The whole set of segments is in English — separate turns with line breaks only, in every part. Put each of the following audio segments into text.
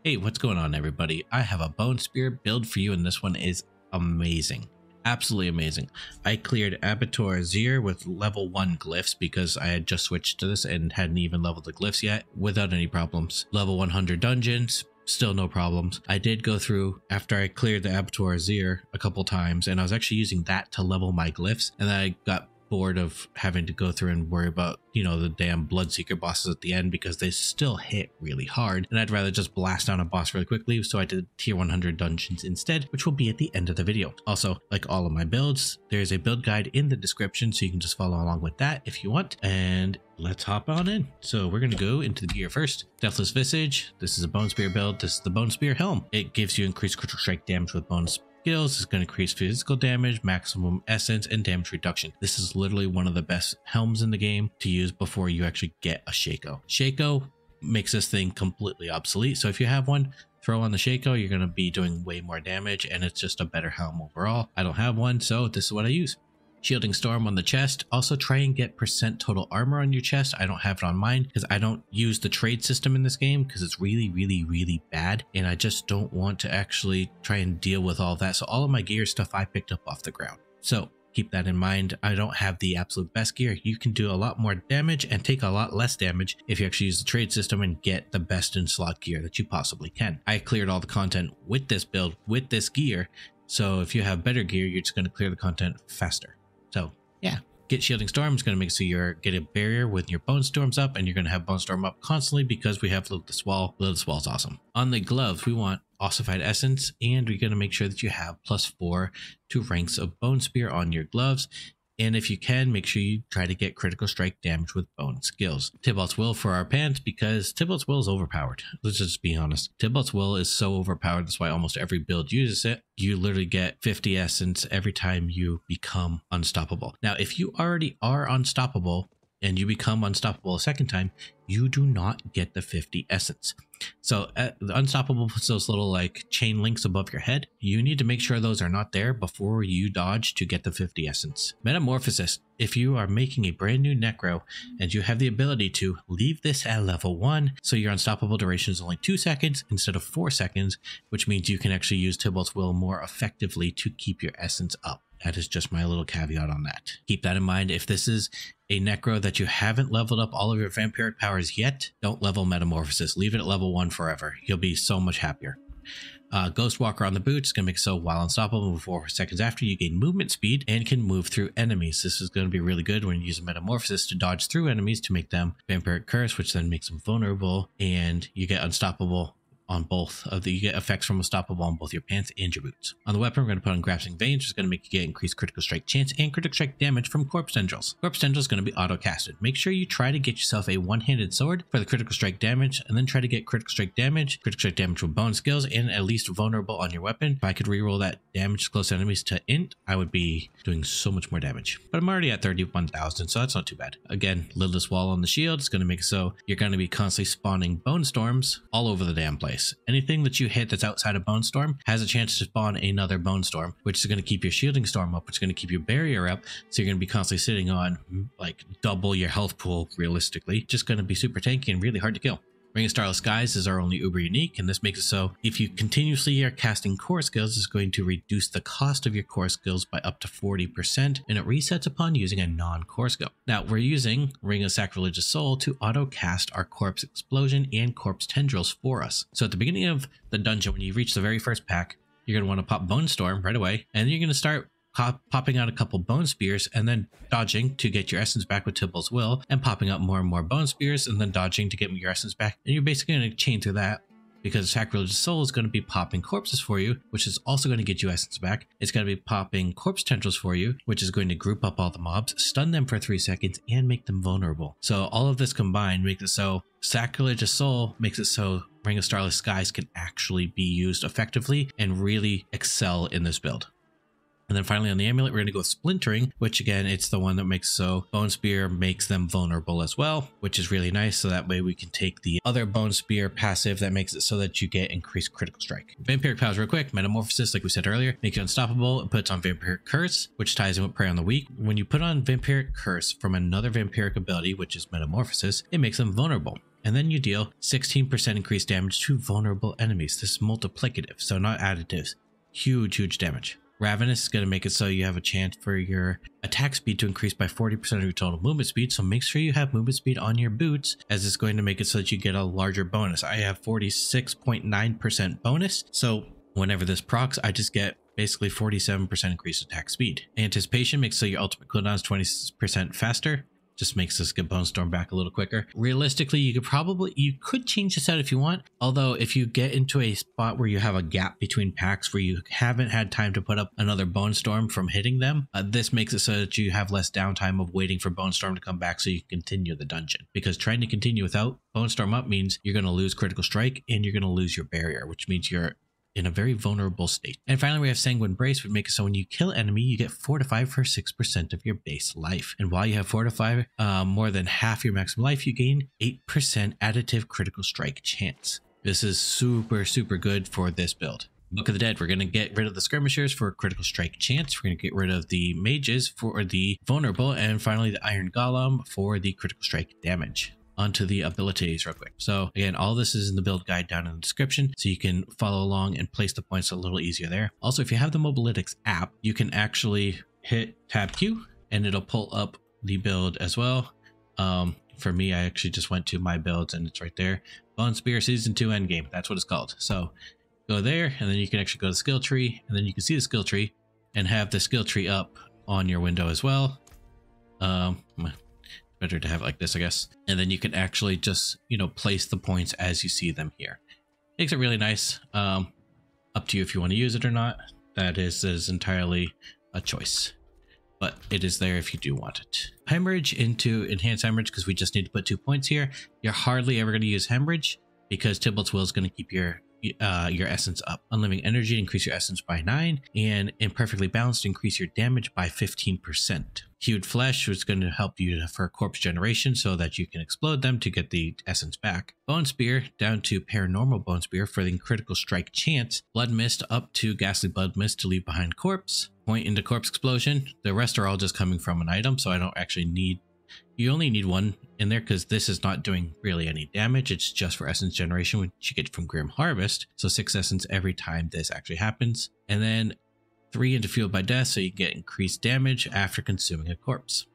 Hey, what's going on, everybody? I have a Bone Spear build for you, and this one is amazing. Absolutely amazing. I cleared Abattoir Azir with level 1 glyphs because I had just switched to this and hadn't even leveled the glyphs yet without any problems. Level 100 dungeons, still no problems. I did go through after I cleared the Abattoir Azir a couple times, and I was actually using that to level my glyphs, and then I got bored of having to go through and worry about, the damn Bloodseeker bosses at the end because they still hit really hard, and I'd rather just blast down a boss really quickly, so I did tier 100 dungeons instead, which will be at the end of the video. Also, like all of my builds, there's a build guide in the description, so you can just follow along with that if you want, and let's hop on in. So we're going to go into the gear first. Deathless Visage, this is a Bone Spear build. This is the Bone Spear Helm. It gives you increased critical strike damage with bone skills. Is going to increase physical damage, maximum essence, and damage reduction. This is literally one of the best helms in the game to use before you actually get a Shaco. Shaco makes this thing completely obsolete, so if you have one, throw on the Shaco, you're going to be doing way more damage, and it's just a better helm overall. I don't have one, so this is what I use. Shielding Storm on the chest. Also try and get percent total armor on your chest. I don't have it on mine because I don't use the trade system in this game because it's really bad, and I just don't want to actually try and deal with all of that. So all of my gear stuff I picked up off the ground. So keep that in mind. I don't have the absolute best gear. You can do a lot more damage and take a lot less damage if you actually use the trade system and get the best in slot gear that you possibly can. I cleared all the content with this build, with this gear. So if you have better gear, you're just going to clear the content faster. So yeah, get Shielding Storm. It's going to make so you get a barrier with your Bone Storms up, and you're going to have Bone Storm up constantly because we have Lilith's Wall. Lilith's Wall is awesome. On the gloves, we want Ossified Essence, and we're going to make sure that you have +4 to ranks of Bone Spear on your gloves. And if you can, make sure you try to get critical strike damage with bone skills. Tybalt's Will for our pants because Tybalt's Will is overpowered. Let's just be honest. Tybalt's Will is so overpowered. That's why almost every build uses it. You literally get 50 essence every time you become unstoppable. Now, if you already are unstoppable and you become unstoppable a second time, you do not get the 50 essence. So the unstoppable puts those little like chain links above your head. You need to make sure those are not there before you dodge to get the 50 essence. Metamorphosis. If you are making a brand new Necro and you have the ability to leave this at level 1, so your unstoppable duration is only 2 seconds instead of 4 seconds, which means you can actually use Tybalt's Will more effectively to keep your essence up. That is just my little caveat on that. Keep that in mind. If this is a Necro that you haven't leveled up all of your vampiric powers yet, don't level Metamorphosis. Leave it at level 1 forever. You'll be so much happier. Ghost Walker on the boots is going to make so while unstoppable for 4 seconds after, you gain movement speed and can move through enemies. This is going to be really good when you use a Metamorphosis to dodge through enemies to make them Vampiric Curse, which then makes them vulnerable, and you get unstoppable on both of the, you get effects from unstoppable on both your pants and your boots. On the weapon, we're going to put on Grasping Veins, which is going to make you get increased critical strike chance and critical strike damage from Corpse Tendrils. Corpse Tendrils is going to be auto casted. Make sure you try to get yourself a one-handed sword for the critical strike damage, and then try to get critical strike damage with bone skills, and at least vulnerable on your weapon. If I could reroll that damage to close enemies to int, I would be doing so much more damage. But I'm already at 31,000, so that's not too bad. Again, Lilith's Wall on the shield is going to make it so you're going to be constantly spawning Bone Storms all over the damn place. Anything that you hit that's outside of Bone Storm has a chance to spawn another Bone Storm, which is going to keep your Shielding Storm up, which is going to keep your barrier up, so you're going to be constantly sitting on like double your health pool realistically. Just going to be super tanky and really hard to kill. Ring of Starless Skies is our only uber unique, and this makes it so if you continuously are casting core skills, it's going to reduce the cost of your core skills by up to 40%, and it resets upon using a non-core skill. Now, we're using Ring of Sacrilegious Soul to auto-cast our Corpse Explosion and Corpse Tendrils for us. So at the beginning of the dungeon, when you reach the very first pack, you're going to want to pop Bone Storm right away, and then you're going to start popping out a couple Bone Spears and then dodging to get your essence back with Tybalt's Will, and popping out more and more Bone Spears and then dodging to get your essence back. And you're basically going to chain through that because Sacrilegious Soul is going to be popping corpses for you, which is also going to get you essence back. It's going to be popping Corpse Tendrils for you, which is going to group up all the mobs, stun them for 3 seconds, and make them vulnerable. So all of this combined makes it so Sacrilegious Soul makes it so Ring of Starless Skies can actually be used effectively and really excel in this build. And then finally on the amulet, we're going to go with Splintering, which again, it's the one that makes so Bone Spear makes them vulnerable as well, which is really nice. So that way we can take the other Bone Spear passive that makes it so that you get increased critical strike. Vampiric powers real quick. Metamorphosis, like we said earlier, makes you unstoppable. It puts on Vampiric Curse, which ties in with Prey on the Weak. When you put on Vampiric Curse from another vampiric ability, which is Metamorphosis, it makes them vulnerable. and then you deal 16% increased damage to vulnerable enemies. This is multiplicative, so not additives. Huge damage. Ravenous is going to make it so you have a chance for your attack speed to increase by 40% of your total movement speed, so make sure you have movement speed on your boots, as it's going to make it so that you get a larger bonus. I have 46.9% bonus, so whenever this procs, I just get basically 47% increased attack speed. Anticipation makes so your ultimate cooldown is 20% faster. Just makes us get Bone Storm back a little quicker. Realistically, you could change this out if you want. Although if you get into a spot where you have a gap between packs where you haven't had time to put up another Bone Storm from hitting them, this makes it so that you have less downtime of waiting for Bone Storm to come back so you can continue the dungeon. Because trying to continue without Bone Storm up means you're going to lose Critical Strike and you're going to lose your barrier, which means you're in a very vulnerable state. And finally, we have Sanguine Brace, which makes it so when you kill enemy, you get fortified for 6% of your base life. And while you have fortified more than half your maximum life, you gain 8% additive critical strike chance. This is super good for this build. Book of the Dead, we're going to get rid of the skirmishers for critical strike chance. We're going to get rid of the mages for the vulnerable, and finally the Iron Golem for the critical strike damage. Onto the abilities real quick. So again, all this is in the build guide down in the description, so you can follow along and place the points a little easier there. Also, if you have the Mobalytics app, you can actually hit tab Q and it'll pull up the build as well. For me, I actually just went to my builds and it's right there. Bone Spear Season 2 Endgame, that's what it's called. So go there and then you can actually go to the skill tree, and then you can see the skill tree and have the skill tree up on your window as well. Better to have it like this, I guess. And then you can actually just, place the points as you see them here. Makes it really nice. Up to you if you want to use it or not. That is entirely a choice, but it is there if you do want it. Hemorrhage into enhanced hemorrhage, because we just need to put 2 points here. You're hardly ever going to use hemorrhage because Tybalt's Will is going to keep your essence up. Unlimited energy, increase your essence by 9, and imperfectly balanced, increase your damage by 15%. Hewed Flesh was going to help you for corpse generation so that you can explode them to get the essence back. Bone Spear down to Paranormal Bone Spear for the critical strike chance. Blood Mist up to Ghastly Blood Mist to leave behind corpse. Point into Corpse Explosion. The rest are all just coming from an item, so I don't actually need... You only need one in there because this is not doing really any damage. It's just for essence generation, which you get from Grim Harvest. So 6 essence every time this actually happens. And then 3 into Fueled by Death, so you get increased damage after consuming a corpse.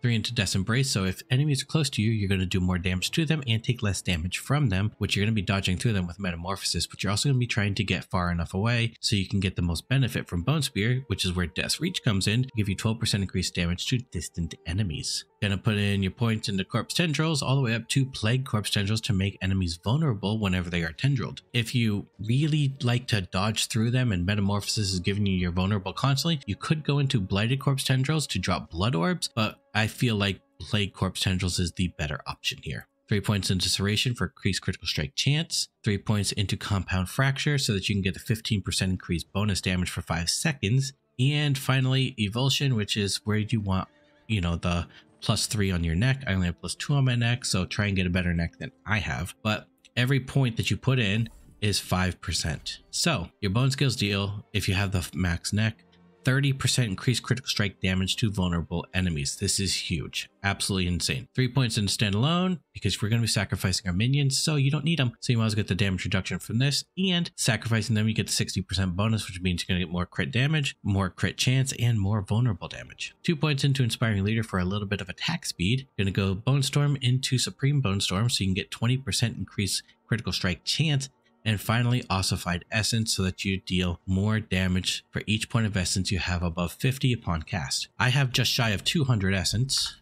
3 into Death's Embrace, so if enemies are close to you, you're going to do more damage to them and take less damage from them, which you're going to be dodging through them with Metamorphosis, but you're also going to be trying to get far enough away so you can get the most benefit from Bone Spear, which is where Death's Reach comes in, to give you 12% increased damage to distant enemies. Going to put in your points into Corpse Tendrils all the way up to Plague Corpse Tendrils to make enemies vulnerable whenever they are tendrilled. If you really like to dodge through them and Metamorphosis is giving you your vulnerable constantly, you could go into Blighted Corpse Tendrils to drop Blood Orbs, but I feel like Plague Corpse Tendrils is the better option here. 3 points into Serration for increased critical strike chance. 3 points into Compound Fracture so that you can get a 15% increased bonus damage for 5 seconds. And finally, Evulsion, which is where you want, the +3 on your neck. I only have +2 on my neck, so try and get a better neck than I have. But every point that you put in is 5%. So your bone skills deal, if you have the max neck, 30% increased critical strike damage to vulnerable enemies. This is huge. Absolutely insane. 3 points in standalone because we're going to be sacrificing our minions, so you don't need them. So you might as well get the damage reduction from this, and sacrificing them, you get the 60% bonus, which means you're going to get more crit damage, more crit chance, and more vulnerable damage. 2 points into Inspiring Leader for a little bit of attack speed. Going to go Bone Storm into Supreme Bone Storm so you can get 20% increased critical strike chance. And finally, Ossified Essence so that you deal more damage for each point of essence you have above 50 upon cast. I have just shy of 200 essence,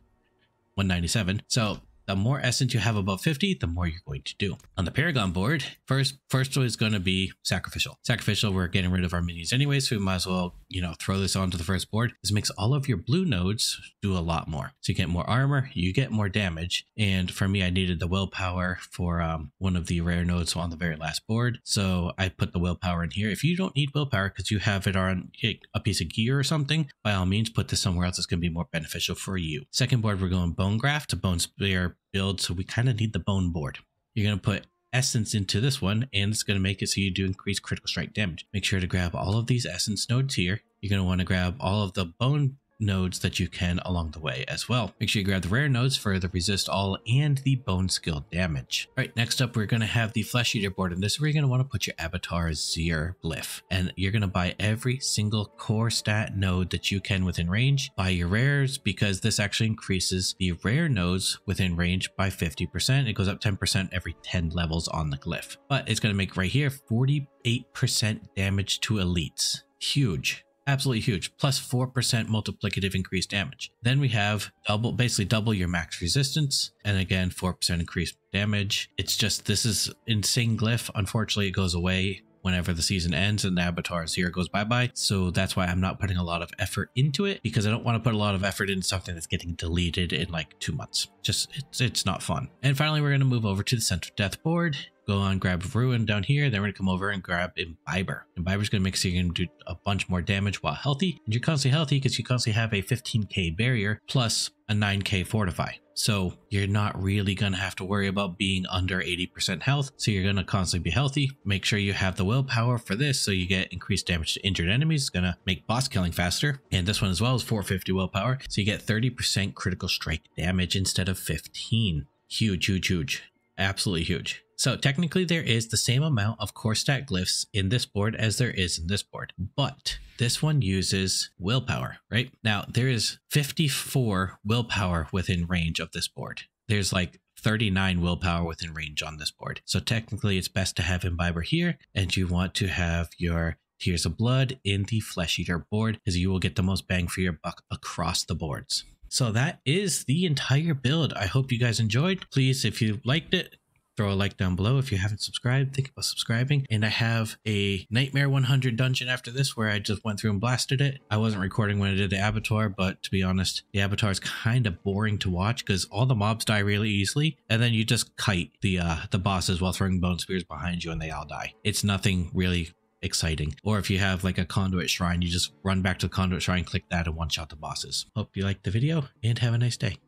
197. So the more essence you have above 50, the more you're going to do. On the Paragon board, first is going to be Sacrificial. Sacrificial, we're getting rid of our minions anyway, so we might as well, throw this onto the first board. This makes all of your blue nodes do a lot more. So you get more armor, you get more damage. And for me, I needed the willpower for one of the rare nodes on the very last board. So I put the willpower in here. If you don't need willpower because you have it on a piece of gear or something, by all means, put this somewhere else that's going to be more beneficial for you. Second board, we're going Bone Graft to Bone Spear build, so we kind of need the bone board. You're going to put essence into this one, and it's going to make it so you do increase critical strike damage. Make sure to grab all of these essence nodes here. You're going to want to grab all of the bone nodes that you can along the way as well. Make sure you grab the rare nodes for the resist all and the bone skill damage. All right, next up, we're going to have the Flesh Eater board, and this is where you're going to want to put your Avatar Zir glyph. And you're going to buy every single core stat node that you can within range. Buy your rares, because this actually increases the rare nodes within range by 50%. It goes up 10% every 10 levels on the glyph. But it's going to make right here 48% damage to elites. Huge. Absolutely huge. Plus 4% multiplicative increased damage. Then we have basically double your max resistance, and again 4% increased damage. It's just, this is insane glyph. Unfortunately, it goes away whenever the season ends and the Avatar Zir goes bye-bye. So that's why I'm not putting a lot of effort into it, because I don't want to put a lot of effort into something that's getting deleted in like 2 months. Just, it's not fun. And finally, we're going to move over to the Central Death board. Go on, grab Ruin down here. Then we're going to come over and grab Imbiber. Imbiber is going to make so you're going to do a bunch more damage while healthy. And you're constantly healthy because you constantly have a 15k barrier plus a 9k fortify. So you're not really going to have to worry about being under 80% health. So you're going to constantly be healthy. Make sure you have the willpower for this, so you get increased damage to injured enemies. It's going to make boss killing faster. And this one as well is 450 willpower. So you get 30% critical strike damage instead of 15. Huge, huge, huge. Absolutely huge. So technically there is the same amount of core stat glyphs in this board as there is in this board, but this one uses willpower, right? Now there is 54 willpower within range of this board. There's like 39 willpower within range on this board. So technically it's best to have Imbiber here, and you want to have your Tears of Blood in the Flesh Eater board, because you will get the most bang for your buck across the boards. So that is the entire build. I hope you guys enjoyed. Please, if you liked it, throw a like down below. If you haven't subscribed, think about subscribing. And I have a Nightmare 100 dungeon after this where I just went through and blasted it. I wasn't recording when I did the Avatar, but to be honest, the Avatar is kind of boring to watch because all the mobs die really easily, and then you just kite the bosses while throwing bone spears behind you and they all die. It's nothing really exciting. Or if you have like a conduit shrine, you just run back to the conduit shrine, click that, and one shot the bosses. Hope you liked the video and have a nice day.